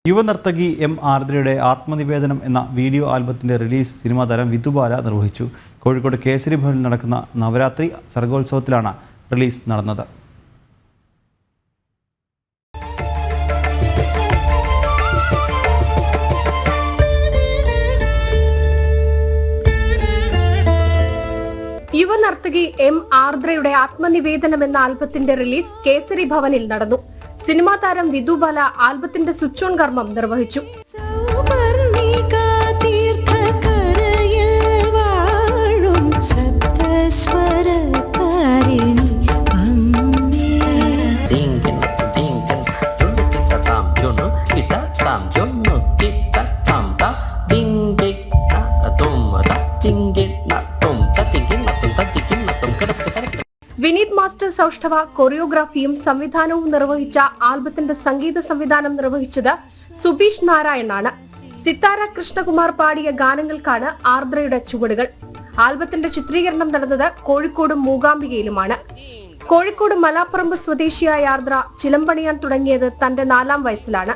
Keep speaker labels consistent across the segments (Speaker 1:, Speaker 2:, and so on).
Speaker 1: യുവനർത്തകി M ആർദ്രയുടെ ആത്മനിവേദനം എന്ന video ആൽബത്തിന്റെ release cinema താരം വിധുബാല നിർവഹിച്ചു. കോഴിക്കോട് കേസരി ഭവനിൽ നടക്കുന്ന നവരാത്രി സർഗോത്സവത്തിലാണ് റിലീസ് നടന്നത്.
Speaker 2: യുവനർത്തകി എം ആർദ്രയുടെ ആത്മനിവേദനം എന്ന ആൽബത്തിന്റെ റിലീസ് കേസരി ഭവനിൽ നടന്നു. സിനിമാ താരം വിധുബാല ആൽബത്തിന്റെ സ്വിച്ച് ഓൺ കർമ്മം നിർവഹിച്ചു. വിനീത് മാസ്റ്റർ സൗഷ്ഠവ കൊറിയോഗ്രാഫിയും സംവിധാനവും നിർവഹിച്ച ആൽബത്തിന്റെ സംഗീത സംവിധാനം നിർവഹിച്ചത് സുബീഷ് നാരായണാണ്. സിത്താര കൃഷ്ണകുമാർ പാടിയ ഗാനങ്ങൾക്കാണ് ആർദ്രയുടെ ചുവടുകൾ. ആൽബത്തിന്റെ ചിത്രീകരണം നടന്നത് കോഴിക്കോടും മൂകാംബികയിലുമാണ്. കോഴിക്കോട് മലാപ്പറമ്പ് സ്വദേശിയായ ആർദ്ര ചിലമ്പണിയാൻ തുടങ്ങിയത് തന്റെ 4ാം വയസ്സിലാണ്.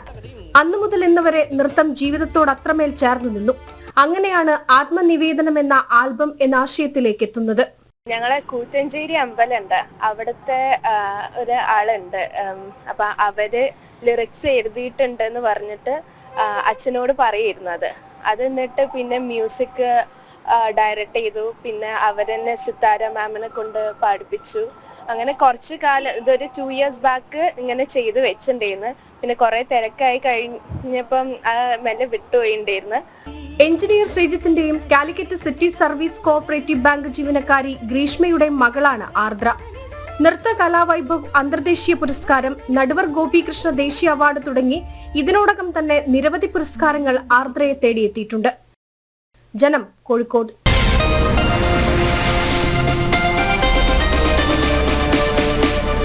Speaker 2: അന്നു മുതൽ ഇന്നുവരെ നൃത്തം ജീവിതത്തോട് അത്രമേൽ ചേർന്നു നിന്നു. അങ്ങനെയാണ് ആത്മനിവേദനം എന്ന ആൽബം എന്ന ആശയത്തിലേക്ക് എത്തുന്നത്.
Speaker 3: ഞങ്ങളെ കൂറ്റഞ്ചേരി അമ്പലമുണ്ട്, അവിടുത്തെ ഒരാളുണ്ട്. അപ്പൊ അവര് ലിറിക്സ് എഴുതിയിട്ടുണ്ടെന്ന് പറഞ്ഞിട്ട് അച്ഛനോട് പറയായിരുന്നത്. അത് എന്നിട്ട് പിന്നെ മ്യൂസിക് ഡയറക്റ്റ് ചെയ്തു. പിന്നെ അവരെന്നെ സിത്താര മാമിനെ കൊണ്ട് പാടിപ്പിച്ചു. അങ്ങനെ കുറച്ചു കാലം, ഇതൊരു 2 years ബാക്ക് ഇങ്ങനെ ചെയ്ത് വെച്ചിട്ടുണ്ടായിരുന്നു. പിന്നെ കുറെ തിരക്കായി കഴിഞ്ഞപ്പം മെല്ലെ വിട്ടുപോയിണ്ടായിരുന്നു.
Speaker 2: എഞ്ചിനീയർ ശ്രീജിത്തിന്റെയും Calicut city service cooperative bank ജീവനക്കാരി ഗ്രീഷ്മയുടെയും മകളാണ് ആർദ്ര. നൃത്ത കലാവൈഭവ് അന്തർദേശീയ പുരസ്കാരം, നടുവർ ഗോപികൃഷ്ണ ദേശീയ അവാർഡ് തുടങ്ങി ഇതിനോടകം തന്നെ നിരവധി പുരസ്കാരങ്ങൾ ആർദ്രയെ തേടിയെത്തിയിട്ടുണ്ട്. ജനം, കോഴിക്കോട്.